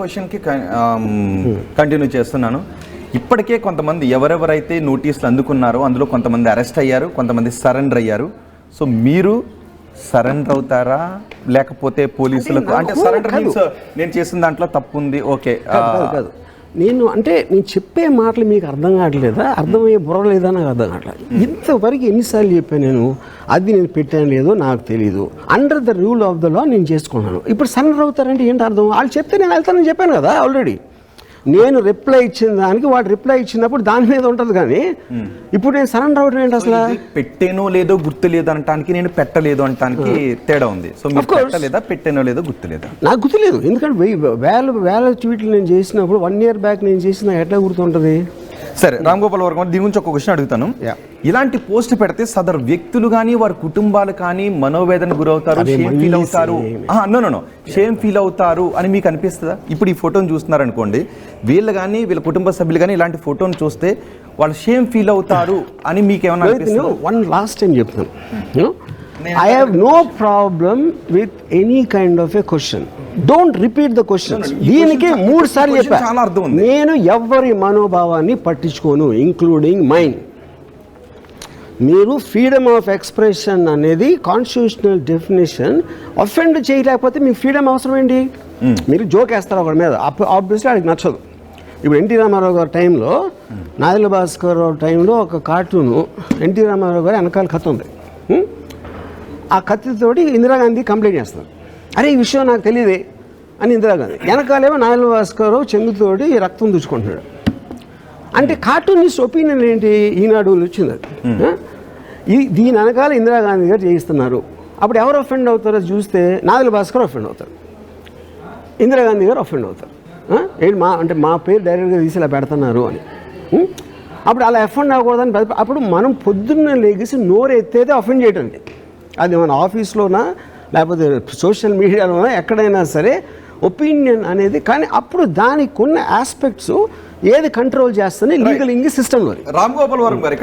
క్వశ్చన్కి కంటిన్యూ చేస్తున్నాను. ఇప్పటికే కొంతమంది ఎవరెవరైతే నోటీసులు అందుకున్నారో అందులో కొంతమంది అరెస్ట్ అయ్యారు, కొంతమంది సరెండర్ అయ్యారు. సో మీరు సరెండర్ అవుతారా లేకపోతే పోలీసులకు అంటే సరెండర్ మీన్స్ నేను చేసిన దాంట్లో తప్పు ఉంది ఓకే కాదు నేను చెప్పే మాటలు మీకు అర్థం కావట్లేదా, అర్థమయ్యే బుర్ర లేదా నాకు అర్థం కావట్లేదు. ఇంతవరకు ఎన్నిసార్లు చెప్పాను నేను, అది నేను పెట్టాను లేదో నాకు తెలియదు, under the rule of the law నేను చేసుకున్నాను. ఇప్పుడు సరెండర్ అవుతారంటే ఏంటి అర్థం? వాళ్ళు చెప్తే నేను వెళ్తానని చెప్పాను కదా ఆల్రెడీ. నేను రిప్లై ఇచ్చిన దానికి వాడు రిప్లై ఇచ్చినప్పుడు దాని మీద ఉంటుంది, కానీ ఇప్పుడు నేను సరెండర్ అవడం ఏంటి అసలు? పెట్టేనో లేదో గుర్తు లేదు అనటానికి నేను పెట్టలేదు అనటానికి తేడా ఉంది. సో మీరు పెట్టలేదా, పెట్టేనో లేదో గుర్తు లేదా? నాకు గుర్తులేదు, ఎందుకంటే వేల ట్వీట్లు నేను చేసినప్పుడు 1 year బ్యాక్ నేను చేసిన ఎట్లా గుర్తుంటుంది? సరే రామ్ గోపాల్ వర్మ దీని గురించి ఒక క్వశ్చన్ అడుగుతాను. ఇలాంటి పోస్ట్ పెడితే సదరు వ్యక్తులు కానీ వారి కుటుంబాలు కానీ మనోవేదన గురవుతారు, షేమ్ ఫీల్ అవుతారు, షేమ్ ఫీల్ అవుతారు అని మీకు అనిపిస్తుందా? ఇప్పుడు ఈ ఫోటోని చూస్తున్నారు అనుకోండి, వీళ్ళు కానీ వీళ్ళ కుటుంబ సభ్యులు కానీ ఇలాంటి ఫోటోని చూస్తే వాళ్ళు షేమ్ ఫీల్ అవుతారు అని మీకు ఏమన్నా అనిపిస్తుందా? వన్ లాస్ట్ టైం చెప్తాను, I have no problem with any kind of a question. Don't repeat the questions. దీనికి 3 సార్లు చెప్పాను, నేను ఎవరి మనోభావాన్ని పట్టించుకోను ఇంక్లూడింగ్ మైన్. మీరు ఫ్రీడమ్ ఆఫ్ ఎక్స్ప్రెషన్ అనేది కాన్స్టిట్యూషనల్ డెఫినేషన్, అఫెండ్ చేయలేకపోతే మీకు ఫ్రీడమ్ అవసరం ఏంటి? మీరు జోక్ వేస్తారు ఒకటి మీద, ఆబ్వియస్లీ వాడికి నచ్చదు. ఇప్పుడు ఎన్టీ రామారావు గారి టైంలో, నాదెళ్ల భాస్కర్ రావు టైంలో ఒక కార్టూను ఎన్టీ రామారావు గారి వెనకాల కథ ఉంది. ఆ కత్తితోటి ఇందిరాగాంధీ కంప్లైంట్ చేస్తారు, అరే ఈ విషయం నాకు తెలియదే అని ఇందిరాగాంధీ. వెనకాలేమో నాదెళ్ల భాస్కర్ రావు చెంగుతోటి రక్తం దుచ్చుకుంటున్నాడు. అంటే కార్టూనిస్ట్ ఒపీనియన్ ఏంటి? ఈనాడు వచ్చింది దీని వెనకాల ఇందిరాగాంధీ గారు చేయిస్తున్నారు. అప్పుడు ఎవరు అఫెండ్ అవుతారో చూస్తే నాదెళ్ల భాస్కర్ అఫెండ్ అవుతారు, ఇందిరాగాంధీ గారు అఫెండ్ అవుతారు. ఏంటి మా పేరు డైరెక్ట్గా తీసి ఇలా పెడుతున్నారు అని. అప్పుడు అలా అఫెండ్ అవ్వకూడదని అప్పుడు మనం పొద్దున్న లేచి నోరు ఎత్తేదే అఫెండ్ చేయడానికి. అది మన ఆఫీస్లోనా లేకపోతే సోషల్ మీడియాలోనా ఎక్కడైనా సరే ఒపీనియన్ అనేది. కానీ అప్పుడు దానికి ఉన్న ఆస్పెక్ట్స్ ఏది కంట్రోల్ చేస్తుంది? లీగల్ ఇంగ్లీష్ సిస్టంలో. రామ్ గోపాల్ వర్మ గారు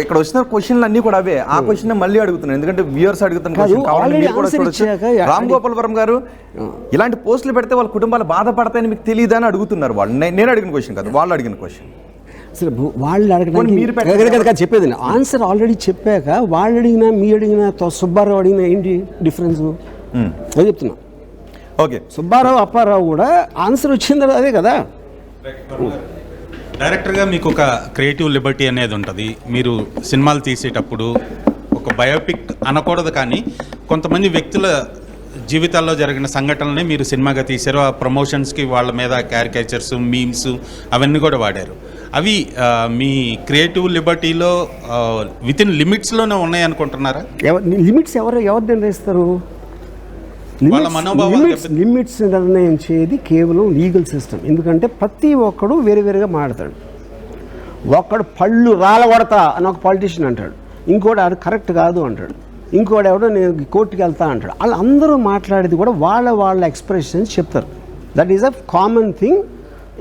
ఇక్కడ వచ్చిన క్వశ్చన్లు అన్ని కూడా అవే. ఆ క్వశ్చన్ మళ్ళీ అడుగుతున్నాను, ఎందుకంటే వ్యూయర్స్ అడుగుతున్నారు. రామ్ గోపాల్ వర్మ గారు ఇలాంటి పోస్టులు పెడితే వాళ్ళ కుటుంబాలు బాధపడతాయని మీకు తెలియదు అని అడుగుతున్నారు వాళ్ళు. నేను అడిగిన క్వశ్చన్ కాదు, వాళ్ళు అడిగిన క్వశ్చన్. అసలు వాళ్ళు అడగడానికి చెప్పేది ఆన్సర్ ఆల్రెడీ చెప్పాక వాళ్ళు అడిగినా మీ అడిగినా సుబ్బారావు అడిగినా ఏంటి డిఫరెన్స్ అది చెప్తున్నా. ఓకే, సుబ్బారావు అప్పారావు కూడా ఆన్సర్ వచ్చింది అదే కదా. డైరెక్టర్గా మీకు ఒక క్రియేటివ్ లిబర్టీ అనేది ఉంటుంది. మీరు సినిమాలు తీసేటప్పుడు ఒక బయోపిక్ అనకూడదు, కానీ కొంతమంది వ్యక్తుల జీవితాల్లో జరిగిన సంఘటనలనే మీరు సినిమాగా తీశారు. ఆ ప్రమోషన్స్కి వాళ్ళ మీద క్యారికేచర్స్, మీమ్స్ అవన్నీ కూడా వాడారు. అవి మీ క్రియేటివ్ లిబర్టీలో విత్ ఇన్ లిమిట్స్లోనే ఉన్నాయి అనుకుంటున్నారా? లిమిట్స్ ఎవరు నిర్ణయిస్తారు? లిమిట్స్ నిర్ణయించేది కేవలం లీగల్ సిస్టమ్. ఎందుకంటే ప్రతి ఒక్కడు వేరే వేరేగా మాట్లాడతాడు. ఒక్కడు పళ్ళు రాలగొడతా అని ఒక పాలిటీషియన్ అంటాడు, ఇంకోటి అది కరెక్ట్ కాదు అంటాడు, ఇంకోటి ఎవడో నేను కోర్టుకి వెళ్తా అంటాడు. వాళ్ళు అందరూ మాట్లాడేది కూడా వాళ్ళ ఎక్స్ప్రెషన్స్ చెప్తారు. That is a common thing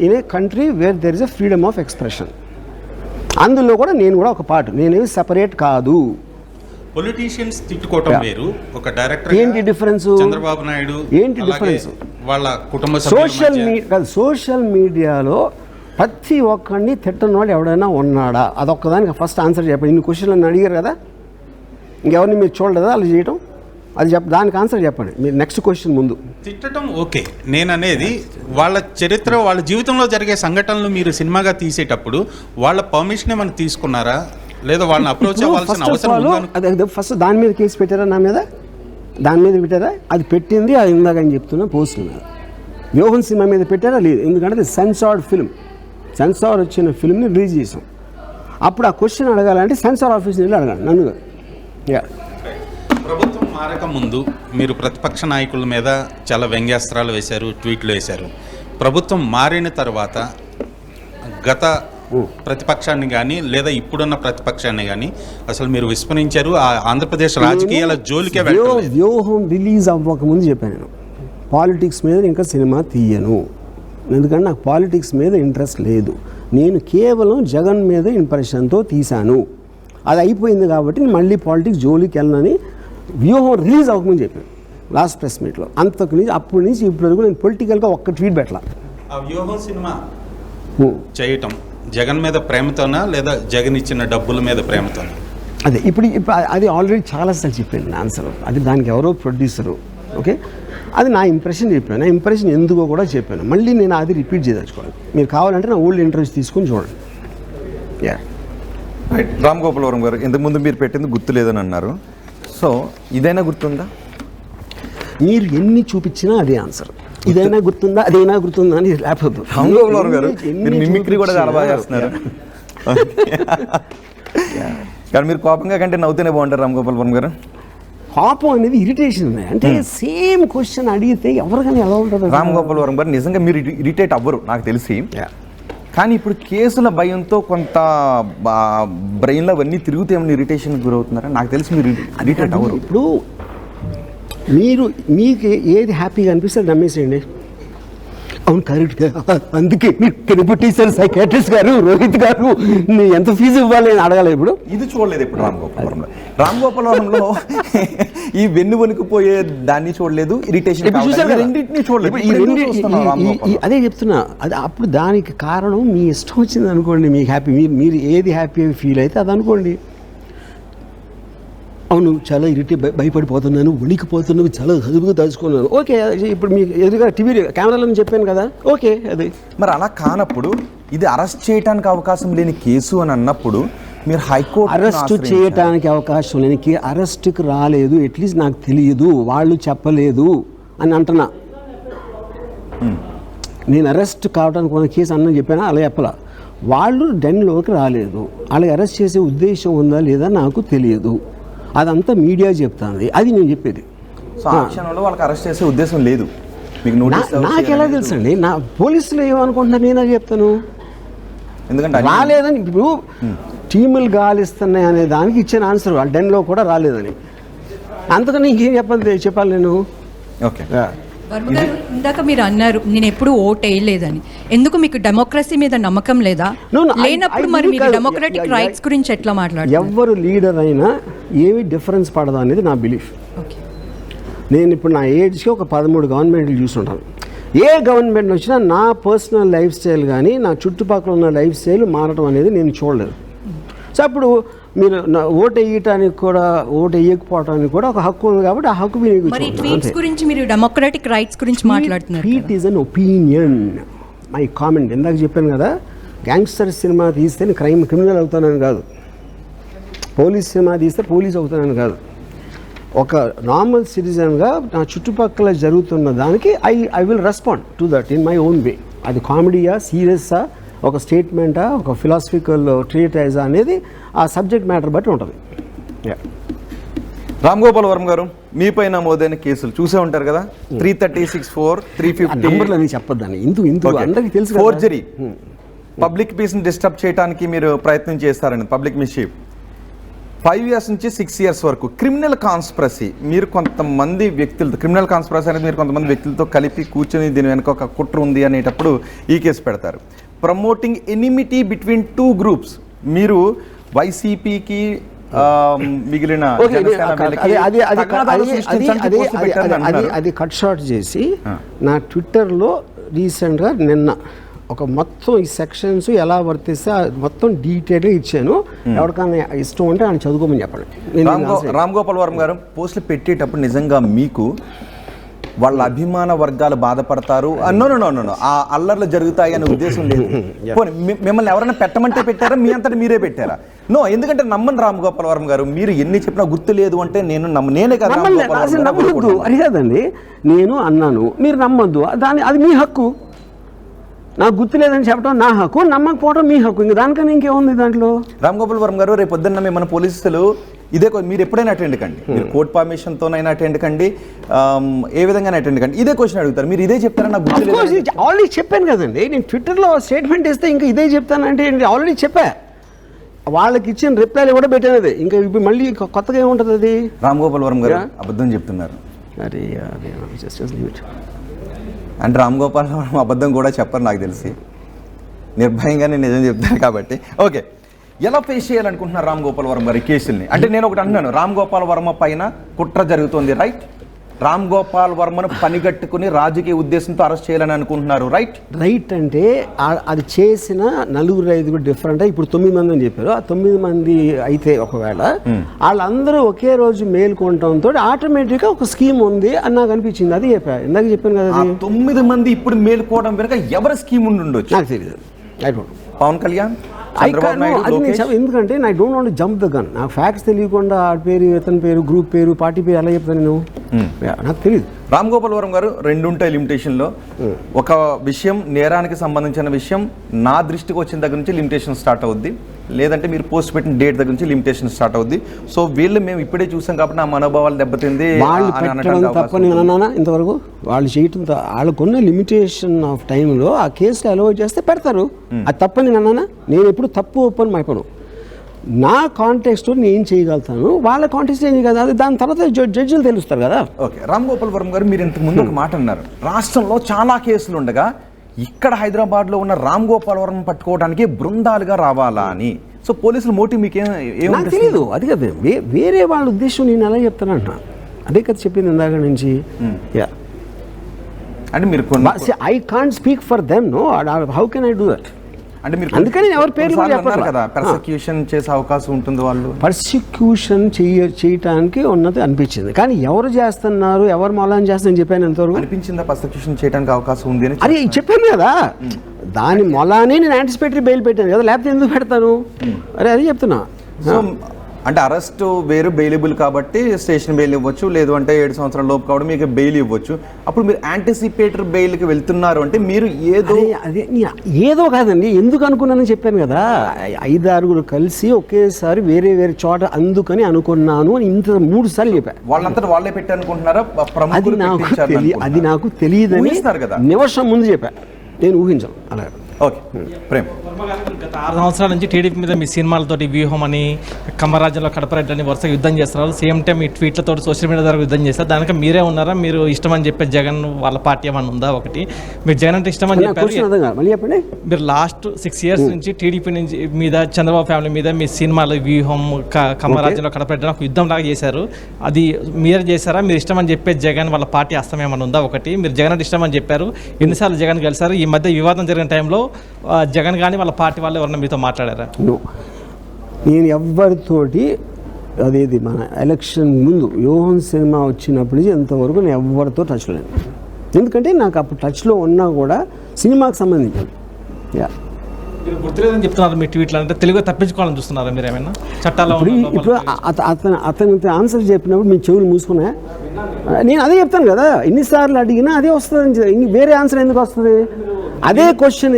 in a country where there is a freedom of expression. అందులో కూడా నేను కూడా ఒక పార్ట్, నేనేమి సెపరేట్ కాదు. పొలిటీషియన్స్ తిట్టుకోవటం వేరు, ఒక డైరెక్టర్ ఏంటి డిఫరెన్స్? చంద్రబాబు నాయుడు ఏంటి డిఫరెన్స్? వాళ్ళ కుటుంబ సోషల్ మీడియాలో ప్రతి ఒక్కడిని తిట్టని వాడు ఎవడైనా ఉన్నాడా? అదొక్కదానికి ఫస్ట్ ఆన్సర్ చెప్పండి. ఇన్ని క్వశ్చన్లు నన్ను అడిగారు కదా, ఇంకెవరిని మీరు చూడలేదా అలా చేయటం? అది దానికి ఆన్సర్ చెప్పండి మీరు నెక్స్ట్ క్వశ్చన్ ముందు. తిట్టడం ఓకే, నేను అనేది వాళ్ళ చరిత్ర, వాళ్ళ జీవితంలో జరిగే సంఘటనలు మీరు సినిమాగా తీసేటప్పుడు వాళ్ళ పర్మిషన్ ఏమైనా తీసుకున్నారా, లేదా వాళ్ళని అప్రోచ్ అవ్వాల్సిన అవసరం? అదే ఫస్ట్ దాని మీద కేసు పెట్టారా? నా మీద దాని మీద పెట్టారా? అది పెట్టింది అది ఇందాక అని చెప్తున్నా పోస్ట్ మీద. వ్యూహం సినిమా మీద పెట్టారా? లేదు, ఎందుకంటే అది సెన్సార్డ్ ఫిల్మ్, సెన్సార్ వచ్చిన ఫిల్మ్ని రిలీజ్ చేసాం. అప్పుడు ఆ క్వశ్చన్ అడగాలంటే సెన్సార్ ఆఫీస్ని వెళ్ళి అడగాలి నన్ను. ప్రభుత్వం మారక ముందు మీరు ప్రతిపక్ష నాయకుల మీద చాలా వ్యంగ్యాస్త్రాలు వేశారు, ట్వీట్లు వేశారు. ప్రభుత్వం మారిన తర్వాత గత ప్రతిపక్షాన్ని కానీ లేదా ఇప్పుడున్న ప్రతిపక్షాన్ని కానీ అసలు మీరు విస్మరించారు. ఆ ఆంధ్రప్రదేశ్ రాజకీయాల జోలికే వెళ్ళలేదు. వ్యూహం రిలీజ్ అవ్వకముందు చెప్పాను నేను పాలిటిక్స్ మీద ఇంకా సినిమా తీయను, ఎందుకంటే నాకు పాలిటిక్స్ మీద ఇంట్రెస్ట్ లేదు. నేను కేవలం జగన్ మీద ఇంప్రెషన్తో తీశాను, అది అయిపోయింది కాబట్టి నేను మళ్ళీ పాలిటిక్స్ జోలికి వెళ్ళనని వ్యూహం రిలీజ్ అవ్వకముందు చెప్పాను లాస్ట్ ప్రెస్ మీట్లో. అంతకు నుంచి అప్పటి నుంచి ఇప్పటి వరకు నేను పొలిటికల్గా ఒక్క ట్వీట్ పెట్టాల. ఆ వ్యూహం సినిమా చేయటం జగన్ మీద ప్రేమతోనా లేదా జగన్ ఇచ్చిన డబ్బుల మీద ప్రేమతోనా? అదే ఇప్పుడు అది ఆల్రెడీ చాలాసార్లు చెప్పాను ఆన్సర్. అది దానికి ఎవరో ప్రొడ్యూసరు, ఓకే, అది నా ఇంప్రెషన్ చెప్పాను. నా ఇంప్రెషన్ ఎందుకో కూడా చెప్పాను. మళ్ళీ నేను అది రిపీట్ చేయదలుచుకోవాలి. మీరు కావాలంటే నా ఓల్డ్ ఇంటర్వ్యూస్ తీసుకొని చూడండి. యా, రామ్ గోపాల్ వర్మ గారు, ఇంతకుముందు మీరు పెట్టింది గుర్తు లేదని అన్నారు. సో ఇదైనా గుర్తుందా? మీరు ఎన్ని చూపించినా అదే ఆన్సర్. ఇదైనా గుర్తుందా, అదైనా గుర్తుందా అని లేకపోతే రామ్ గోపాల్ వర్మ గారు మీరు మిమిక్రీ కూడా చాలా బాగా చేస్తున్నారు. కానీ మీరు కోపంగా కంటే నవ్వుతూనే బాగుంటారు రామ్ గోపాల్ వర్మ గారు. కోపం అనేది ఇరిటేషన్ అంటే సేమ్ క్వశ్చన్ అడిగితే ఎవరికైనా ఎలా ఉంటుంది? రామ్ గోపాల్ వర్మ గారు నిజంగా మీరు ఇరిటేట్ అవ్వరు నాకు తెలిసి. కానీ ఇప్పుడు కేసుల భయంతో కొంత బ్రెయిన్లో అవన్నీ తిరుగుతూ ఏమైనా ఇరిటేషన్కి గురవుతున్నారా? నాకు తెలిసి మీరు ఇరిటేట్ అవ్వరు. ఇప్పుడు మీకు ఏది హ్యాపీగా అనిపిస్తే అది నమ్మేసేయండి. అవును, కరెక్ట్గా, అందుకే మీరు కనిపెట్టేశారు సైకాట్రిస్ట్ గారు, రోహిత్ గారు, నేను ఎంత ఫీజు ఇవ్వాలి అని అడగాలి. ఇప్పుడు ఇది చూడలేదు ఇప్పుడు రామ్ గోపాల్ వర్మ. రామ్ గోపాల్ వర్మలో ఈ వెన్ను వణికిపోయే దాన్ని చూడలేదు, ఇరిటేషన్ రెండింటినీ చూడలేదు. అదే చెప్తున్నా. అది అప్పుడు దానికి కారణం మీ ఇష్టం వచ్చింది అనుకోండి, మీకు హ్యాపీ, మీరు ఏది హ్యాపీగా ఫీల్ అయితే అది అనుకోండి. అవును, చాలా భయపడిపోతున్నాను, వణికిపోతున్నాను, చాలా హదుపుగా దాచుకున్నాను, ఓకే. ఇప్పుడు మీకు ఎదురుగా టీవీ కెమెరాలో చెప్పాను కదా, ఓకే. అది మరి అలా కానప్పుడు ఇది అరెస్ట్ చేయడానికి అవకాశం లేని కేసు అని అన్నప్పుడు మీరు హైకోర్టు అరెస్ట్ చేయడానికి అవకాశం లేని అరెస్ట్కి రాలేదు, అట్లీస్ట్ నాకు తెలియదు, వాళ్ళు చెప్పలేదు అని అంటున్నా. నేను అరెస్ట్ కావడానికి ఉన్న కేసు అన్న చెప్పానా? అలా చెప్పలా. వాళ్ళు డెన్లోకి రాలేదు, వాళ్ళకి అరెస్ట్ చేసే ఉద్దేశం ఉందా లేదా నాకు తెలియదు. అదంతా మీడియా చెప్తుంది, అది నేను చెప్పేది. సో ఆ క్షణంలో వాళ్ళకి అరెస్ట్ చేసే ఉద్దేశం లేదు మీకు నోటీస్? నాకు ఎలా తెలుసండి? నా పోలీసులు ఏమనుకుంటున్నారు నేనే చెప్తాను. ఎందుకంటే రాలేదని ఇప్పుడు టీములు గాలిస్తున్నాయి అనే దానికి ఇచ్చిన ఆన్సర్ వాళ్ళు డెన్లో కూడా రాలేదని. అంతకని ఇంకేం చెప్పాలి నేను? ఓకే. వర్మ గారు, ఇందాక మీరు అన్నారు నేను ఎప్పుడు ఓట్ వేయలేదని. ఎందుకు మీకు డెమోక్రసీ మీద నమ్మకం లేదా? లేనప్పుడు మరి మీరు డెమోక్రటిక్ రైట్స్ గురించి ఎట్లా మాట్లాడారు? ఎవరు లీడర్ అయినా ఏమి డిఫరెన్స్ పడదు అనేది నా బిలీఫ్. నేను ఇప్పుడు నా ఏజ్కి ఒక 13 గవర్నమెంట్లు చూస్తుంటాను. ఏ గవర్నమెంట్ వచ్చినా నా పర్సనల్ లైఫ్ స్టైల్ కానీ నా చుట్టుపక్కల ఉన్న లైఫ్ స్టైల్ మారడం అనేది నేను చూడలేదు. సో అప్పుడు మీరు ఓటు వేయటానికి కూడా, ఓటు వేయకపోవడానికి కూడా ఒక హక్కు ఉంది కాబట్టి ఆ హక్కు మీరు డెమోక్రటిక్ రైట్స్ గురించి మాట్లాడుతున్నారు. It is an opinion, my comment. ఇందాక చెప్పాను కదా, గ్యాంగ్స్టర్ సినిమా తీస్తే నేను క్రిమినల్ అవుతానని కాదు, పోలీస్ సినిమా తీస్తే పోలీస్ అవుతానని కాదు. ఒక నార్మల్ సిటిజన్గా నా చుట్టుపక్కల జరుగుతున్న దానికి I will respond to that in my own way. అది కామెడీయా, సీరియస్సా, ఒక స్టేట్మెంటా, ఒక ఫిలాసఫికల్ ట్రీటైజా అనేది ఆ సబ్జెక్ట్ మ్యాటర్ బట్టి ఉంటుంది. రామ్ గోపాల్ వర్మ గారు, మీపై నమోదైన కేసులు చూసే ఉంటారు కదా, 336, 350 నెంబర్లు అని చెప్పొద్దని, ఇందుకు అందరికీ తెలుసు. ఫోర్జరీ, పబ్లిక్ పీస్ని డిస్టర్బ్ చేయడానికి మీరు ప్రయత్నం చేస్తారండి, పబ్లిక్ మిస్చీఫ్. 5 years నుంచి 6 years వరకు. క్రిమినల్ కాన్స్పిరసీ, మీరు కొంతమంది వ్యక్తులతో, క్రిమినల్ కాన్స్పిరసీ అనేది మీరు కొంతమంది వ్యక్తులతో కలిపి కూర్చొని దీని వెనక ఒక కుట్ర ఉంది అనేటప్పుడు ఈ కేసు పెడతారు. ప్రమోటింగ్ ఎనిమిటీ బిట్వీన్ 2 groups, మీరు వైసీపీకి మిగిలిన అది కట్ షార్ట్ చేసి నా ట్విట్టర్లో రీసెంట్గా నిన్న ఒక మొత్తం ఈ సెక్షన్స్ ఎలా వర్తిస్తే మొత్తం డీటెయిల్గా ఇచ్చాను. ఎవరికైనా ఇష్టం ఉంటే ఆయన చదువుకోమని చెప్పండి. రామ్ గోపాల్ వర్మ గారు, పోస్టులు పెట్టేటప్పుడు నిజంగా మీకు వాళ్ళ అభిమాన వర్గాలు బాధపడతారు, ఆ అల్లర్లు జరుగుతాయి అనే ఉద్దేశం లేదు? మిమ్మల్ని ఎవరైనా పెట్టమంటే పెట్టారా, మీ అంతటా మీరే పెట్టారా? నో, ఎందుకంటే నమ్మను రామ్ గోపాల్ వర్మ గారు, మీరు ఎన్ని చెప్పినా గుర్తు లేదు అంటే నేనే కదా. నమ్మద్దు అది కాదండి, నేను అన్నాను, మీరు నమ్మద్దు, అది మీ హక్కు. నాకు గుర్తు లేదని చెప్పడం నా హక్కు, నమ్మకపోవడం మీ హక్కు. ఇంకా దానికన్నా ఇంకేముంది దాంట్లో? రామ్ గోపాల్ వర్మ గారు, రేపు పొద్దున్న మిమ్మల్ని పోలీసులు ఇదే, మీరు ఎప్పుడైనా అటెండ్ కండి, మీరు కోర్ట్ పర్మిషన్తోనైనా అటెండ్ కండి, ఏ విధంగా అటెండ్ కండి, ఇదే క్వశ్చన్ అడుగుతారు, మీరు ఇదే చెప్తారా? నాకు గుర్తు లేదు. ఆల్రెడీ చెప్పాను కదండి, నేను ట్విట్టర్లో స్టేట్మెంట్ ఇస్తే ఇంకా ఇదే చెప్తానంటే ఆల్రెడీ చెప్పా. వాళ్ళకి ఇచ్చిన రిప్లైలు కూడా పెట్టాను. ఇంకా ఇప్పుడు మళ్ళీ కొత్తగా ఏముంటుంది అది? రామ్ గోపాల్ వర్మ గారు అబద్ధం చెప్తున్నారు. అరే అంటే రామ్ గోపాల్ వర్మ అబద్ధం కూడా చెప్పరు నాకు తెలిసి, నిర్భయంగానే నిజం చెప్తారు కాబట్టి. ఓకే, ఎలా ఫేస్ చేయాలనుకుంటున్నారు రామ్ గోపాల్ వర్మ గారి కేసుల్ని? అంటే నేను ఒకటి అంటున్నాను, రామ్ గోపాల్ వర్మ పైన కుట్ర జరుగుతుంది, రైట్? రామ్ గోపాల్ వర్మను పనిగట్టుకుని రాజకీయ ఉద్దేశంతో అరెస్ట్ చేయాలని అనుకుంటున్నారు, రైట్? రైట్ అంటే అది చేసిన 4-5 డిఫరెంట్. ఇప్పుడు 9 మంది అని చెప్పారు. ఆ 9 మంది అయితే ఒకవేళ వాళ్ళందరూ ఒకే రోజు మేల్కొనడంతో ఆటోమేటిక్గా ఒక స్కీమ్ ఉంది అని నాకు అనిపించింది. అది ఇందాక చెప్పాను కదా. ఆ 9 మంది ఇప్పుడు మేల్కోవడం వెనుక ఎవరి స్కీమ్ ఉండి ఉండొచ్చు? నాకు తెలియదు. I don't. పవన్ కళ్యాణ్, ఎందుకంటే I don't want jump the gun. నాకు ఫ్యాక్ట్స్ తెలియకుండా ఆ పేరు, ఇతని పేరు, గ్రూప్ పేరు, పార్టీ పేరు ఎలా చెప్తాను నేను? నాకు తెలియదు. రామ్ గోపాల్ వర్మ గారు 2 ఉంటాయి లిమిటేషన్లో. ఒక విషయం నేరానికి సంబంధించిన విషయం నా దృష్టికి వచ్చిన దగ్గర నుంచి లిమిటేషన్ స్టార్ట్ అవుద్ది, లేదంటే మీరు పోస్ట్ పెట్టిన డేట్ దగ్గర నుంచి లిమిటేషన్ స్టార్ట్ అవుద్ది. సో వీళ్ళు మేము ఇప్పుడే చూసాం కాబట్టి నా మనోభావాలు దెబ్బతింది. వాళ్ళు పెట్టడం తప్పని అన్నానా ఇంతవరకు? వాళ్ళు చేయటం వాళ్ళకున్న లిమిటేషన్ ఆఫ్ టైంలో ఆ కేసులు అలౌ చేస్తే పెడతారు. అది తప్పని అన్నానా? నేను ఎప్పుడు తప్పు ఒప్పని మైపను. నా కాంటెక్స్ట్ నేను చేయగలుగుతాను, వాళ్ళ కాంటెక్స్ట్ ఏం కదా. అది దాని తర్వాత జడ్జిలు తెలుస్తారు కదా. ఓకే, రామ్ గోపాల్ వర్మ గారు, మీరు ఇంతకు ముందు ఒక మాట అన్నారు, రాష్ట్రంలో చాలా కేసులు ఉండగా ఇక్కడ హైదరాబాద్లో ఉన్న రామ్ గోపాల్ వర్మ పట్టుకోవడానికి బృందాలుగా రావాలా అని. సో పోలీసుల మోటివ్ మీకు నాకు తెలియదు. అది కదా వేరే వాళ్ళ ఉద్దేశం. నేను ఎలా చెప్తానంట, అదే కదా చెప్పింది ఇందాక నుంచి. అంటే మీరు I can't speak for them. No, how can I do that? అంటే మీరు అందుకని ఎవరి పేర్లు చెప్పారు కదా, పర్సిక్యూషన్ చేసే అవకాశం ఉంటుంది. వాళ్ళు పర్సిక్యూషన్ చేయటానికి ఉన్నది అనిపించింది, కానీ ఎవరు చేస్తున్నారు, ఎవరు మూలాన్ని చేస్తారని చెప్పాను ఎంతవరకు అనిపించిందా? పర్సిక్యూషన్ చేయడానికి అవకాశం ఉంది అని అది చెప్పాను కదా. దాని మొలానే నేను యాంటిసిపేటరీ బెయిల్ పెట్టాను కదా, లేకపోతే ఎందుకు పెడతాను? అరే అది చెప్తున్నా. సో అంటే అరెస్ట్ వేరు, బెయిలబుల్ కాబట్టి స్టేషన్ బెయిల్ ఇవ్వచ్చు, లేదు అంటే 7 సంవత్సరాల లోపు కాబట్టి మీకు బెయిల్ ఇవ్వచ్చు. అప్పుడు మీరు యాంటిసిపేటరీ బెయిల్కి వెళ్తున్నారు అంటే మీరు ఏదో కాదండి. ఎందుకు అనుకున్నానని చెప్పాను కదా. 5-6 కలిసి ఒకేసారి వేరే వేరే చోట అందుకని అనుకున్నాను అని ఇంత 3 సార్లు చెప్పాను. వాళ్ళంతా వాళ్ళే పెట్టారనుకుంటున్నారా? అది నాకు తెలియదని నిమిషం ముందు చెప్పా. నేను ఊహించాను అలా. ఓకే, ప్రేమ్, గత 6 సంవత్సరాల నుంచి టీడీపీ మీద మీ సినిమాలతోటి వ్యూహం అని, కమ్మరాజ్యంలో కడపరెడ్డి అని వరుసగా యుద్ధం చేస్తున్నారు. సేమ్ టైం ఈ ట్వీట్లతో సోషల్ మీడియా ద్వారా యుద్ధం చేస్తారు. దానికి మీరే ఉన్నారా? మీరు ఇష్టం అని చెప్పే జగన్ వాళ్ళ పార్టీ ఏమన్నా ఉందా? ఒకటి, మీరు జగన్ అంటే ఇష్టం అని చెప్పారు. మీరు లాస్ట్ 6 years నుంచి టీడీపీ నుంచి మీద, చంద్రబాబు ఫ్యామిలీ మీద మీ సినిమాలు వ్యూహం, కమ్మరాజ్యంలో కడపరెడ్డి ఒక యుద్ధం లాగా చేశారు. అది మీరే చేశారా? మీరు ఇష్టం అని చెప్పే జగన్ వాళ్ళ పార్టీ అస్తం ఏమన్నా ఉందా? ఒకటి, మీరు జగన్ అంటే ఇష్టం అని చెప్పారు. ఎన్నిసార్లు జగన్ కలిసారు? ఈ మధ్య వివాదం జరిగిన టైంలో జగన్ కానీ వాళ్ళ పార్టీ వాళ్ళు ఎవరన్నా మీతో మాట్లాడారా? నేను ఎవరితోటి అదేది మన ఎలక్షన్ ముందు వ్యూహం సినిమా వచ్చినప్పటి నుంచి ఎంతవరకు నేను ఎవరితో టచ్లో లేను. ఎందుకంటే నాకు అప్పుడు టచ్లో ఉన్నా కూడా సినిమాకి సంబంధించింది. మీరు గుర్తులేదని చెప్తున్నారు మీ ట్వీట్లో, అంటే తెలుగు తప్పించుకోవాలని చూస్తున్నారా మీరు ఏమైనా చట్టాలు? ఇప్పుడు అతనికి ఆన్సర్ చెప్పినప్పుడు మీ చెవులు మూసుకున్నా. నేను అదే చెప్తాను కదా, ఎన్నిసార్లు అడిగినా అదే వస్తుంది. వేరే ఆన్సర్ ఎందుకు వస్తుంది? అదే క్వశ్చన్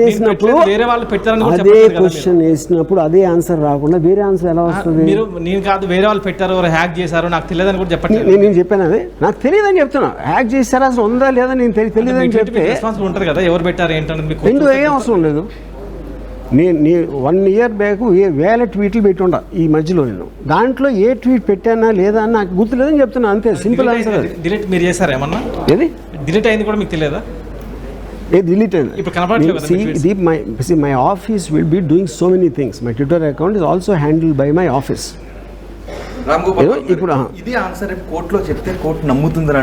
వేసినప్పుడు అదే ఆన్సర్ రాకుండా వేరే ఆన్సర్ ఎలా వస్తుంది? నేను కాదు, వేరే వాళ్ళు పెట్టారు, హ్యాక్ చేశారు, నాకు తెలియదని కూడా చెప్పండి. నేను చెప్పాను అదే, నాకు తెలియదని చెప్తున్నా. హ్యాక్ చేశారా, అసలు ఉందా లేదా నేను తెలియదని చెప్తే ఉంటుంది కదా, ఎవరు పెట్టారు ఏంటంటే ఎందుకు ఏం అవసరం లేదు. నేను 1 year బ్యాక్ వేల ట్వీట్లు పెట్టుండా ఈ మధ్యలో. నేను దాంట్లో ఏ ట్వీట్ పెట్టానా లేదా అని నాకు గుర్తులేదని చెప్తున్నా, అంతే. Simple answer. డిలీట్ మీరు చేశారా ఏమన్నా? ఏది డిలీట్ అయింది కూడా మీకు తెలియదా? Delete it. My office will be doing so many things. My Twitter account is also handled by my office. Ram Gopal, ఇప్పుడు ఇది ఆన్సర్ కోర్టులో చెప్తే కోర్టు నమ్ముతుందని